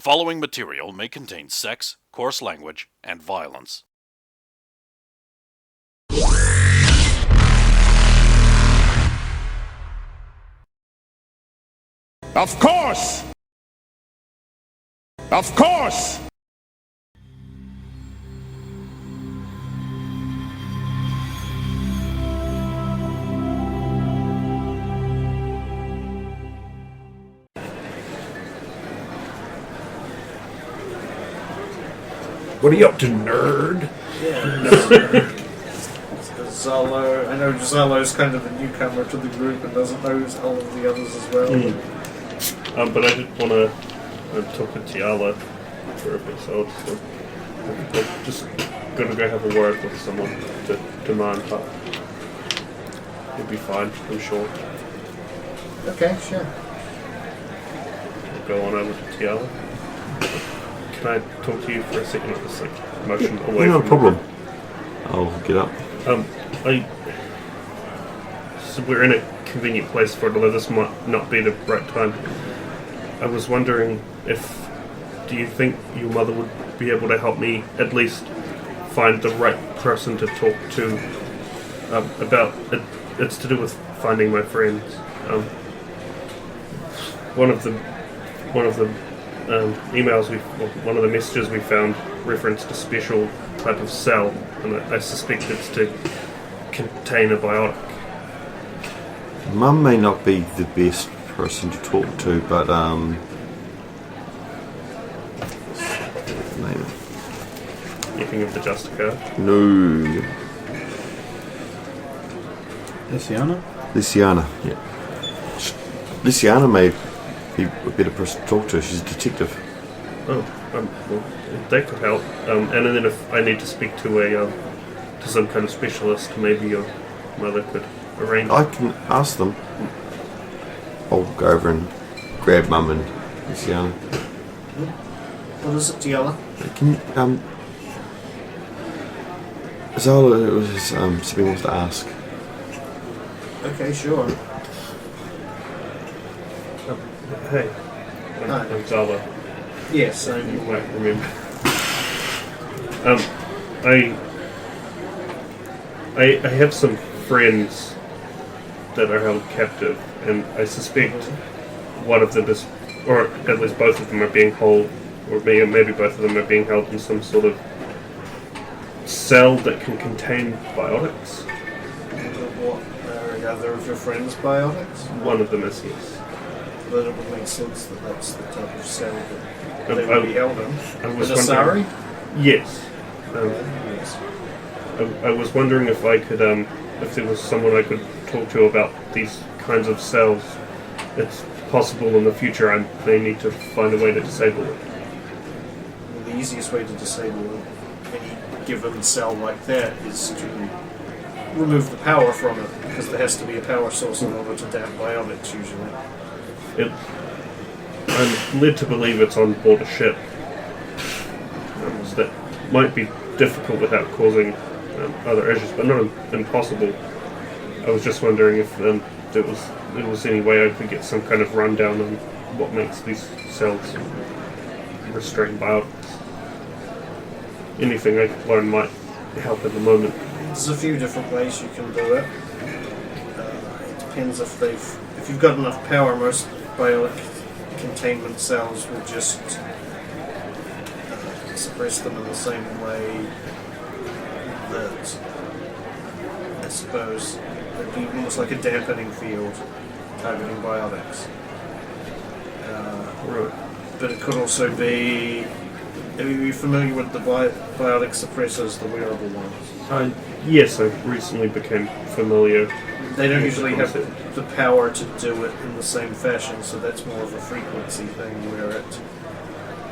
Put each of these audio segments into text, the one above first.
following material may contain sex, coarse language, and violence. Of course! Of course! What are you up to, nerd? Yeah. Zalo, I know Zalo's kind of a newcomer to the group and doesn't know all of the others as well. But I did want to talk to Tiala for a bit, so I'm just going to go have a word with someone to mind, but it'll be fine, I'm sure. Okay, sure. I'll go on over to Tiala. Can I talk to you for a second? Just like motion away. No from problem. I'll get up. So we're in a convenient place for it, although this might not be the right time. I was wondering do you think your mother would be able to help me at least find the right person to talk to about it? It's to do with finding my friends. One of the one of the messages we found referenced a special type of cell, and I suspect it's to contain a biotic. Mum may not be the best person to talk to, but name Anything of the Justica? no, Lysiana. Yeah. Lysiana may be a better person to talk to. She's a detective. Oh, well, that could help. And then if I need to speak to some kind of specialist, maybe your mother could arrange. I can ask them. I'll go over and grab Mum and Lysiana. What is it, Tiala? Can Zola was something wants to ask. Okay, sure. Hey, Hi. I'm Zala. Yes, You might remember. I have some friends that are held captive, and I suspect one of them is, or at least both of them are being held, or maybe both of them are being held in some sort of cell that can contain biotics. What are the other of your friends' biotics? One of them is, yes. Then it would make sense that that's the type of cell that Um, they would be held in. I was In Asari? Yes. Yes. I was wondering if I could, if there was someone I could talk to about these kinds of cells. It's possible in the future I may need to find a way to disable it. Well, the easiest way to disable any given cell like that is to remove the power from it, because there has to be a power source in order to damp biotics usually. I'm led to believe it's on board a ship. So that might be difficult without causing other issues, but not impossible. I was just wondering if there was any way I could get some kind of rundown on what makes these cells restrain biotics. Anything I could learn might help at the moment. There's a few different ways you can do it. It depends if you've got enough power. Most biotic containment cells will just suppress them in the same way that I suppose it'd be almost like a dampening field targeting biotics. Right. But it could also be. Are you familiar with the biotic suppressors, the wearable ones? Yes, I recently became familiar. They don't with the usually have concept. the power to do it in the same fashion, so that's more of a frequency thing where it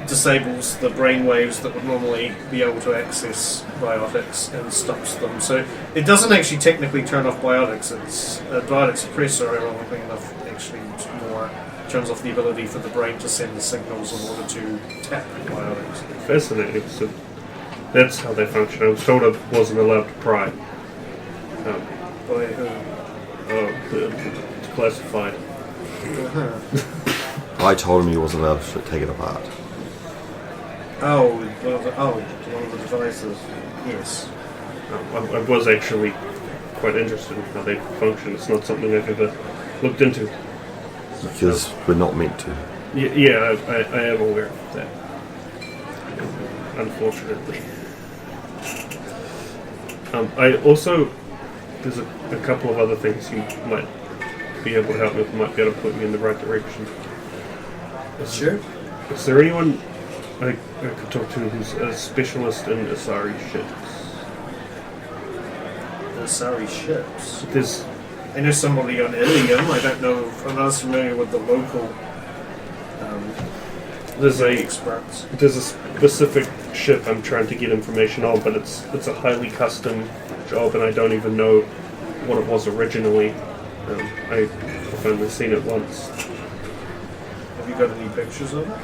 disables the brain waves that would normally be able to access biotics and stops them. So it doesn't actually technically turn off biotics. It's a biotic suppressor, ironically enough, actually more turns off the ability for the brain to send the signals in order to tap biotics. Fascinating. So that's how they function. I was told I wasn't allowed to pry. By who? It's classified. Uh-huh. I told him he wasn't allowed to take it apart. One of the devices. Yes. I was actually quite interested in how they function. It's not something I've ever looked into. Because we're not meant to. Yeah, I am aware of that. Unfortunately. I also, there's a couple of other things you might be able to help me with, might be able to put me in the right direction. Sure. Is there anyone I could talk to who's a specialist in Asari ships? Asari ships. There's I know somebody on Ilium. I don't know. I'm not as familiar with the local there's experts. a specific ship I'm trying to get information on, but it's a highly custom job, and I don't even know what it was originally. I've only seen it once. Have you got any pictures of it?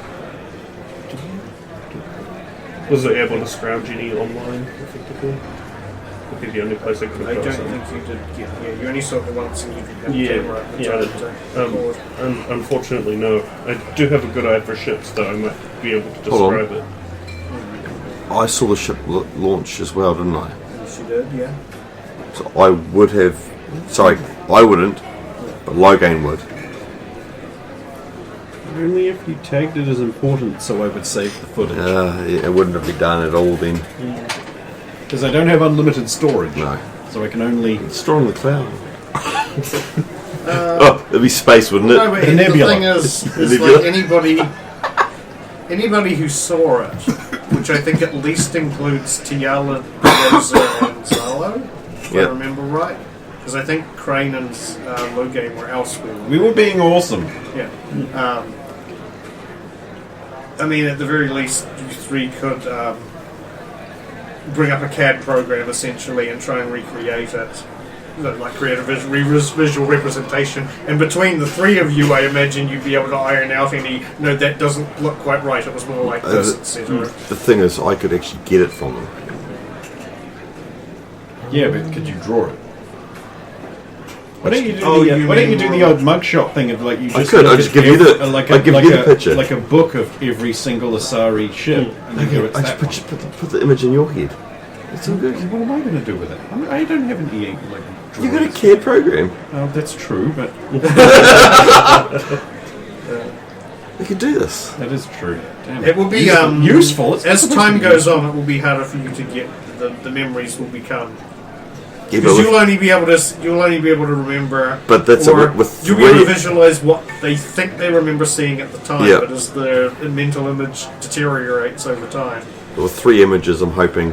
Was it able to scrounge any online, effectively? Would be the only place I could I have don't got something. think you did. You only saw it once, and you didn't have Yeah, a camera at the yeah, time to record. Unfortunately, no. I do have a good eye for ships, though. I might be able to Hold on. describe it. I saw the ship launch as well, didn't I? Yes, you did. Yeah. So I would have. Sorry, I wouldn't, but Logain would. Only if you tagged it as important, so I would save the footage. Yeah, it wouldn't have been done at all then. Because I don't have unlimited storage. No. So I can only... It's stored in the cloud. Oh, it'd be space, wouldn't it? No, but The the nebula. thing is Nebula. like anybody who saw it, which I think at least includes Tiala, Rosa, and Zalo, if I Yep. remember right. Because I think Crane and Logain were elsewhere. We were being awesome. Yeah. I mean, at the very least, you three could bring up a CAD program essentially and try and recreate it. Like create a visual representation, and between the three of you, I imagine you'd be able to iron out any. No, that doesn't look quite right. It was more like this, etc. The thing is, I could actually get it from them. Yeah, but could you draw it? Why don't you do Oh, the you Why don't you mean do the more- old mugshot thing of like you just could, look I'd just at give you the- I'd give you the picture. like a book of every single Asari ship, and you go, it's I that just one. put the image in your head. It's all good. What am I going to do with it? I don't have an EA like. You got a drawings. CAD program. Oh, that's true, but You could do this. that is true. Damn It will be useful. It's as supposed time to be goes useful. on. It will be harder for you to get the memories will become Yeah, because but you'll only be able to remember. But that's or with you'll be able to three- visualize what they think they remember seeing at the time. Yeah. But as the mental image deteriorates over time. with 3 images, I'm hoping.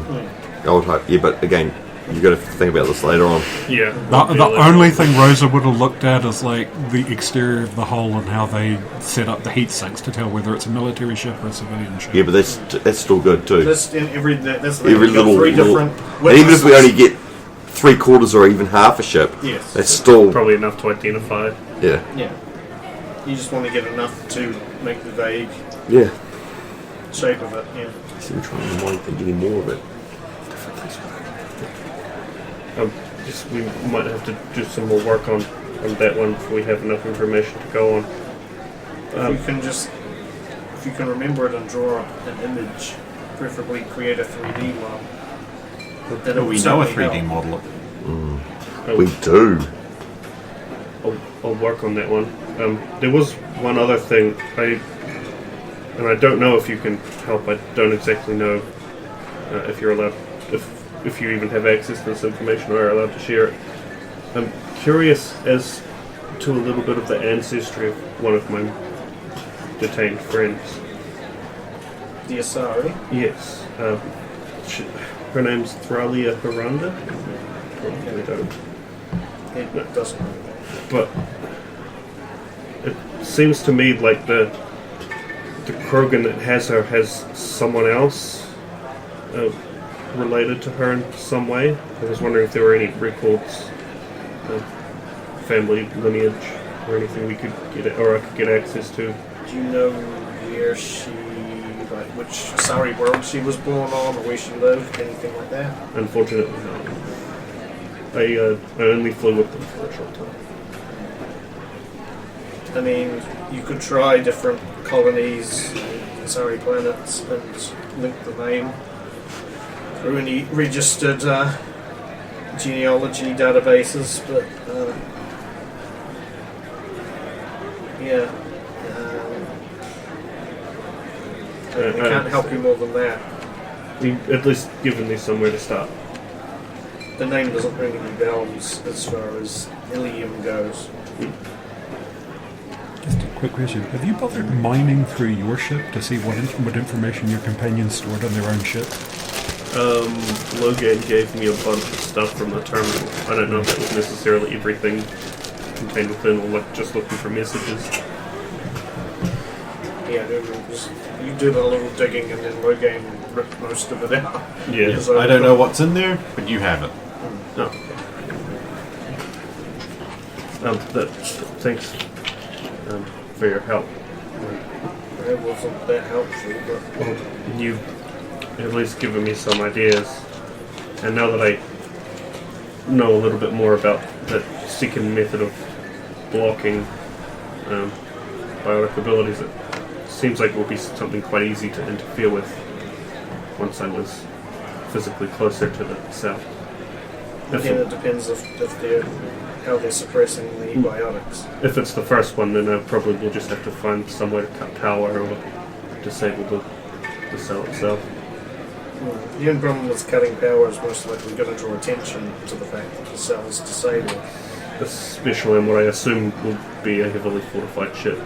I would hope. Yeah, but again, you got to think about this later on. Yeah. The only thing Rosa would have looked at is like the exterior of the hull and how they set up the heat sinks to tell whether it's a military ship or a civilian ship. Yeah, but that's still good too. That's in that's the Every you've got little, three little different. and even if we witnesses. only get 3/4 or even half a ship, Yes. that's still Probably enough to identify. yeah, Yeah. You just want to get enough to make the vague yeah. shape of it. Yeah. So we're trying to mind think any more of it. We might have to do some more work on that one before we have enough information to go on. If you can remember it and draw an image, preferably create a 3D one. Then it Oh, would we know a certainly 3D help. model. We do. I'll work on that one. There was one other thing, and I don't know if you can help. I don't exactly know if you're allowed, if you even have access to this information or are allowed to share it. I'm curious as to a little bit of the ancestry of one of my detained friends. The Asari. Yes, her name's Thralia Haranda. Probably don't. It doesn't. But it seems to me like the Krogan that has her has someone else related to her in some way. I was wondering if there were any records of family lineage or anything we could get, or I could get access to. Do you know where she, like, which Asari world she was born on, or where she lived, anything like that? Unfortunately, no. I only flew with them for a short time. I mean, you could try different colonies, Sari planets and link the name through any registered genealogy databases, but yeah. I can't help you more than that. You've at least given me somewhere to start. The name doesn't ring any bells as far as Ilium goes. Just a quick question. Have you bothered mining through your ship to see what information your companions stored on their own ship? Logan gave me a bunch of stuff from the terminal. I don't know if it was necessarily everything contained within, or just looking for messages. Yeah, you do the little digging and then Logan ripped most of it out. Yeah. So I don't know what's in there, but you have it. No. Thanks for your help. It wasn't that helpful, but Well, you've at least given me some ideas, and now that I know a little bit more about the second method of blocking biotic abilities, it seems like it will be something quite easy to interfere with once I was physically closer to the cell. again, it depends if how they're suppressing the biotics. If it's the first one, then I probably will just have to find somewhere to cut power or disable the cell itself. The only problem with cutting power is most likely going to draw attention to the fact that the cell is disabled. Especially on what I assume will be a heavily fortified ship.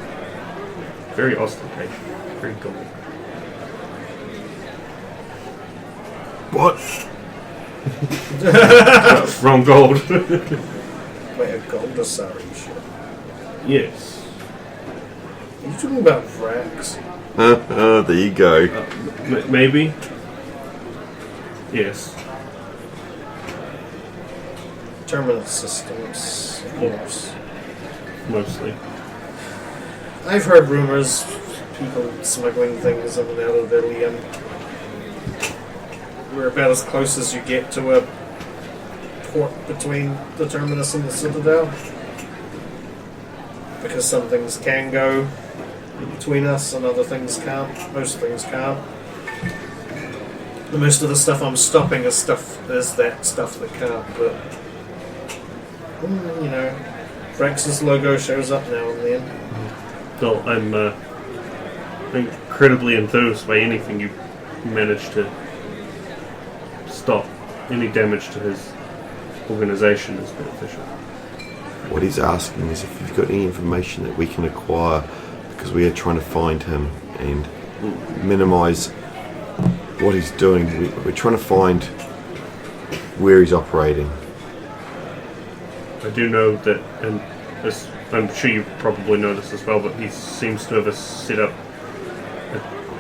Very ostentatious, very gold. What? Wrong gold. Wait, a Goldasari ship? Yes. Are you talking about Vrax? There you go. Maybe. Yes. Terminal systems, of course. Mostly. I've heard rumors, people smuggling things in and out of Ilium. We're about as close as you get to a port between the Terminus and the Citadel. Because some things can go between us and other things can't. Most things can't. And most of the stuff I'm stopping is that stuff that can't, but you know, Frax's logo shows up now and then. Well, I'm incredibly enthused by anything you manage to stop. Any damage to his organization is beneficial. What he's asking is if you've got any information that we can acquire, because we are trying to find him and minimise what he's doing. We're trying to find where he's operating. I do know that, and I'm sure you probably know this as well, but he seems to have set up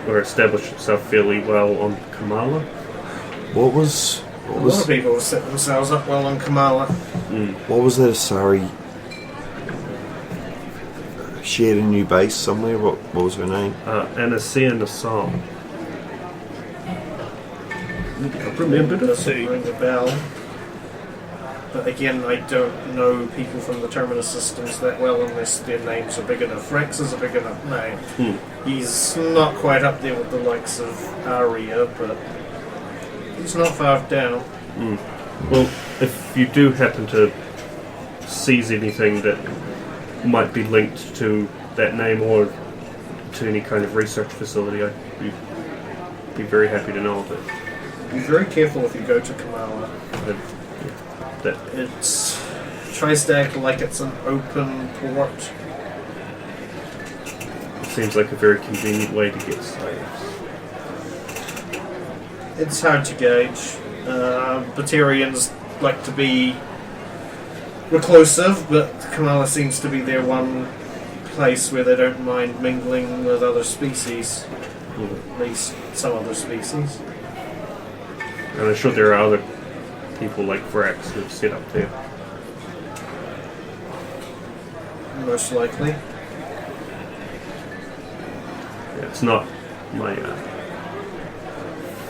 or established himself fairly well on Kamala. What was A lot of people have set themselves up well on Kamala. what was that Asari shared a new base somewhere? What was her name? Anasia Nassau. I remember to Doesn't see. ring a bell. But again, I don't know people from the Terminus systems that well unless their names are big enough. Rex is a big enough name. He's not quite up there with the likes of Aria, but he's not far down. Well, if you do happen to seize anything that might be linked to that name or to any kind of research facility, I'd be very happy to know of it. Be very careful if you go to Kamala. That It tries to act like it's an open port. seems like a very convenient way to get slaves. It's hard to gauge. Batarians like to be reclusive, but Kamala seems to be their one place where they don't mind mingling with other species. At least some other species. And I'm sure there are other people like Vrax who've set up there. Most likely. Yeah, it's not my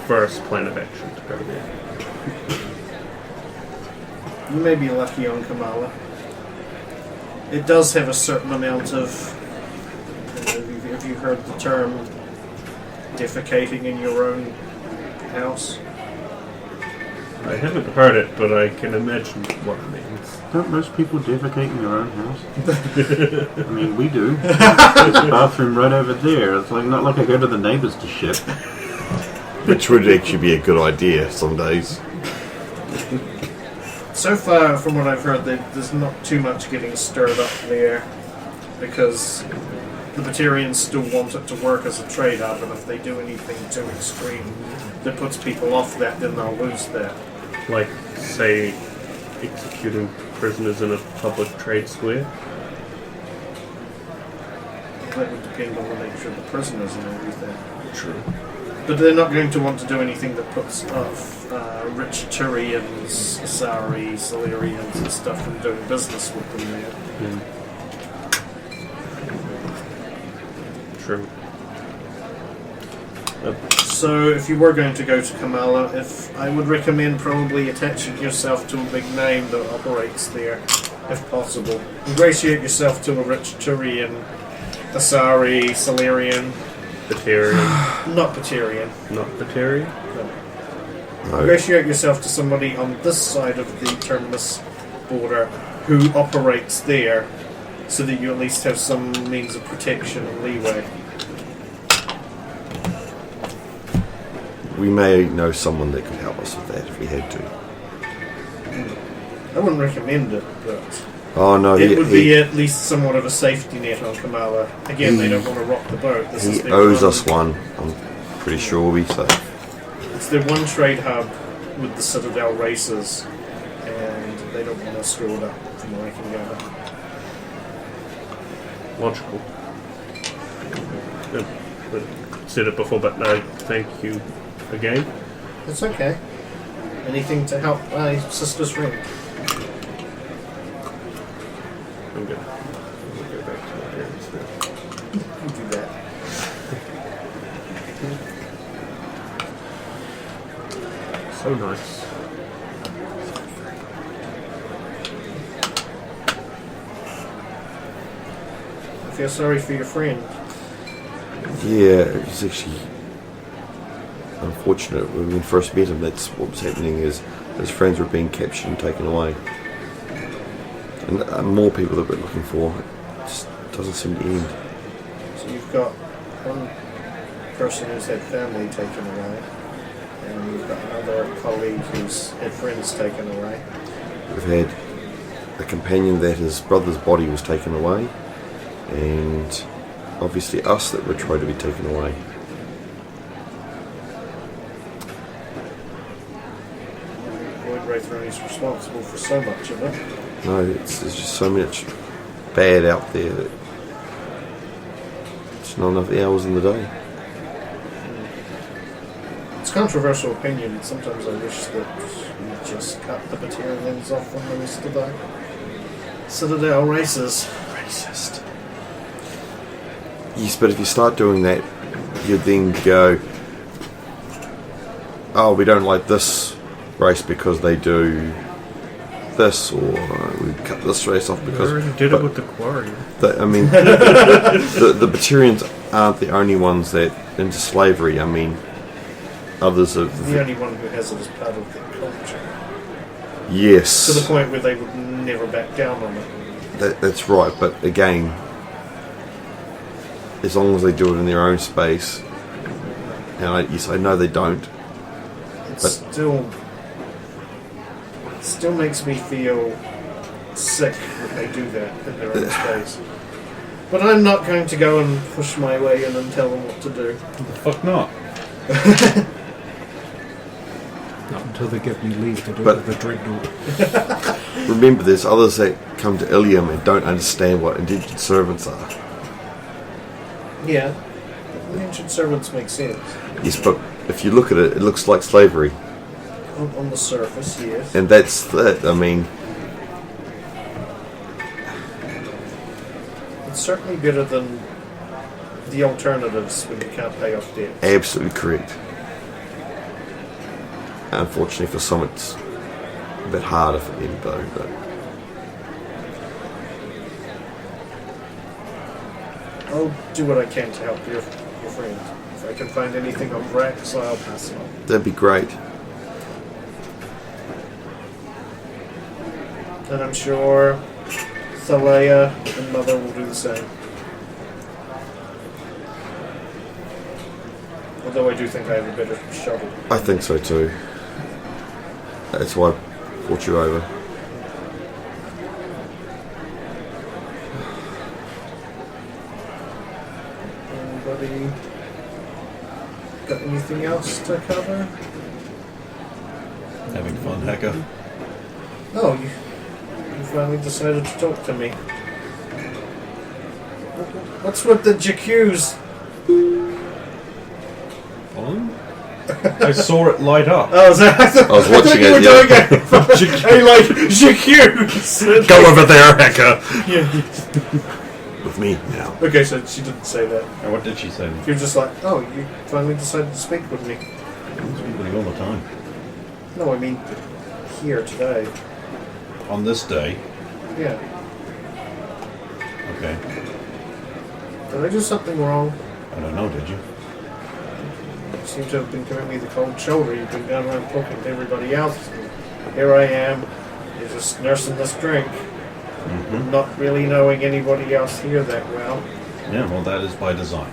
first plan of action to go there. You may be lucky on Kamala. It does have a certain amount of, have you heard the term defecating in your own house? I haven't heard it, but I can imagine what it means. Don't most people defecate in their own house? I mean, we do. There's a bathroom right over there. It's like not like I go to the neighbours to shit. Which would actually be a good idea some days. So far, from what I've heard, there's not too much getting stirred up there because the Batarians still want it to work as a trade hub, and if they do anything too extreme that puts people off that, then they'll lose that. Like, say, executing prisoners in a public trade square. That would depend on the nature of the prisoners and everything. True. But they're not going to want to do anything that puts off rich Turians, Asari, Solarians and stuff from doing business with them there. True. So if you were going to go to Kamala, I would recommend probably attaching yourself to a big name that operates there, if possible. Ingratiate yourself to a rich Turian, Asari, Solarian. Batarian. Not Batarian. Not Batarian? No. Ingratiate yourself to somebody on this side of the Terminus border who operates there, so that you at least have some means of protection and leeway. We may know someone that could help us with that if we had to. I wouldn't recommend it, but Oh no, it would be at least somewhat of a safety net on Kamala. Again, they don't want to rock the boat. This is he their owes one, us one. I'm pretty sure we'll be safe. It's their one trade hub with the Citadel races, and they don't want to screw it up from what I can gather. Logical. I've said it before, but no, thank you again. It's okay. Anything to help my sister's friend. I'm gonna go back to my parents now. You do that. So nice. I feel sorry for your friend. Yeah, it was actually unfortunate when we first met him. That's what was happening. Is his friends were being captured and taken away, and more people that we're looking for. It just doesn't seem to end. So you've got one person who's had family taken away, and you've got another colleague who's had friends taken away. We've had a companion that his brother's body was taken away, and obviously us that were trying to be taken away. Lloyd Raythrone is responsible for so much of it. No, there's just so much bad out there that it's not enough hours in the day. It's a controversial opinion, but sometimes I wish that you just cut the Batarians off from the rest of the Citadel races. Racist. Yes, but if you start doing that, you then go, oh, we don't like this race because they do this, or we cut this race off We because... already did it with the quarry. I mean, the Batarians aren't the only ones that into slavery. I mean, others have... The only one who has it as part of their culture. Yes. To the point where they would never back down on it. That's right, but again, as long as they do it in their own space, and yes, I know they don't. It But- still makes me feel sick that they do that in their own space. But I'm not going to go and push my way in and tell them what to do. Fuck not. Not until they give me leave to do But- it with the dreadnought. Remember, there's others that come to Ilium and don't understand what indentured servants are. Yeah. Indentured servants make sense. Yes, but if you look at it, it looks like slavery, On the surface, yes. and that's that. I mean, It's certainly better than the alternatives when you can't pay off debt. absolutely correct. Unfortunately for some, it's a bit harder for them, though. But I'll do what I can to help your friend. If I can find anything on Rex, I'll pass it on. That'd be great. And I'm sure Thalea and Mother will do the same. Although I do think I have a better shovel. I think so too. That's why I brought you over. Anybody got anything else to cover? Having fun, Hecka? Oh, you finally decided to talk to me. What's with the JQs? Fun? I saw it light up. Oh, is that, I was watching you it, were yeah. doing it. Hey, like JQs. Go over there, Hecka! With me now. Okay, so she didn't say that. And what did she say? You're just like, oh, you finally decided to speak with me. I speak with you all the time. No, I mean here today. On this day. Yeah. Okay. Did I do something wrong? I don't know, did you? You seem to have been giving me the cold shoulder. You've been going around talking to everybody else. And here I am. You're just nursing this drink. Mm-hmm. Not really knowing anybody else here that well. Yeah, well, that is by design.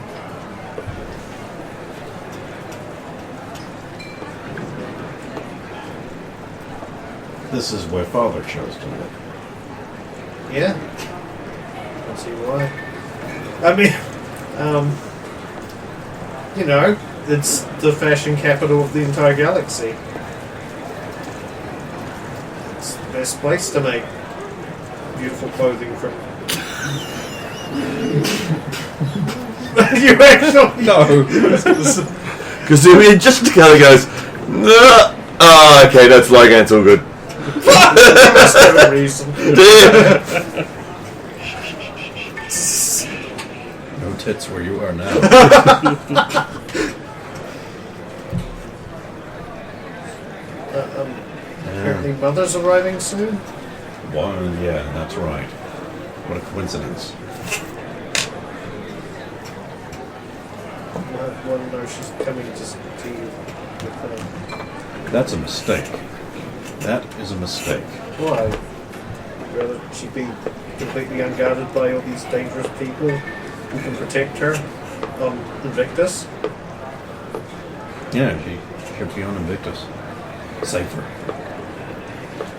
This is where Father chose to live. Yeah. I see why. I mean, you know, it's the fashion capital of the entire galaxy. It's the best place to make beautiful clothing from. You actually No! Because it just kind of goes, nah. Oh, okay, that's Logan, it's all good. You must have a reason. No tits where you are now. Apparently, Mother's arriving soon. One, yeah, that's right. What a coincidence. Well, no, she's coming to see you. That's a mistake. That is a mistake. Why? Rather she be completely unguarded by all these dangerous people who can protect her on Invictus? Yeah, she should be on Invictus. Safer.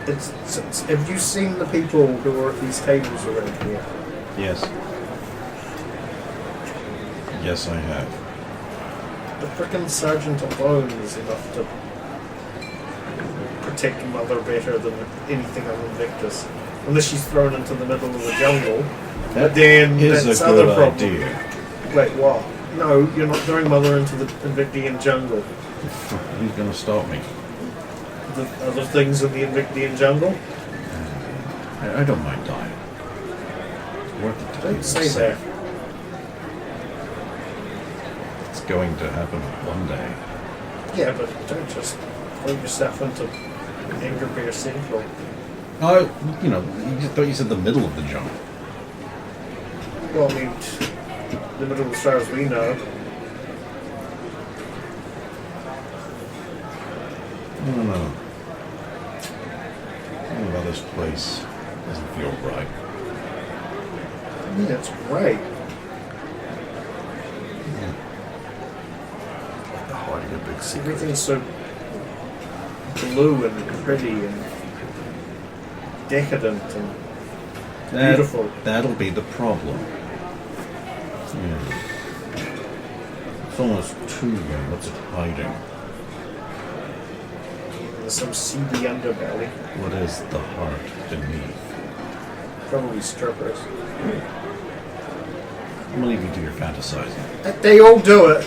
Have you seen the people who are at these tables around here? Yes. Yes, I have. The frickin' sergeant alone is enough to protect Mother better than anything on Invictus. Unless she's thrown into the middle of the jungle. But then is that's a other good problem. idea. Wait, what? No, you're not throwing Mother into the Invictian jungle. He's going to stop me. The other things in the Invictian jungle? I don't mind dying. It's worth it to Don't be say safe. that. It's going to happen one day. Yeah, but don't just throw yourself into Anger Bear Central. Oh, you know, I thought you said the middle of the jungle. Well, I mean, the middle as far as we know. I don't know. Something about this place doesn't feel right. I mean, that's great. Hiding a big secret. Everything's so blue and pretty and decadent and beautiful. That'll be the problem. Yeah. It's almost too young. What's it hiding? There's some seedy underbelly. What is the heart beneath? Probably strippers. I'm gonna leave you to your fantasizing. They all do it.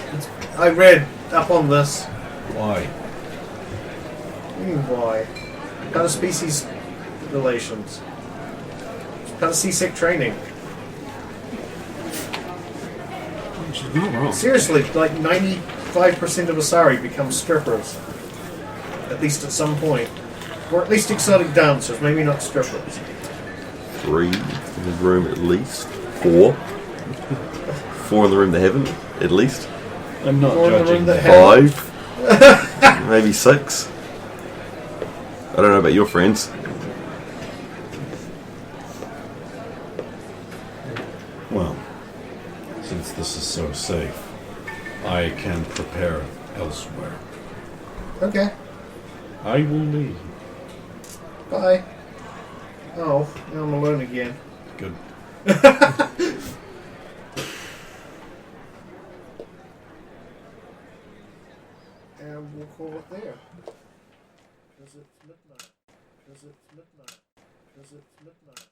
I read up on this. Why? Why? Kind of species relations. Kind of seasick training. She's not wrong. Seriously, like 95% of Asari become strippers. At least at some point. Or at least exotic dancers, maybe not strippers. 3 in the room at least. 4. 4 in the room they haven't, at least. I'm not More in the room judging that that. 5, maybe 6. I don't know about your friends. Well, since this is so safe, I can prepare elsewhere. Okay. I will leave. Bye. Oh, now I'm alone again. Good. And we'll call it there. Because it's midnight. Because it's midnight. Because it's midnight.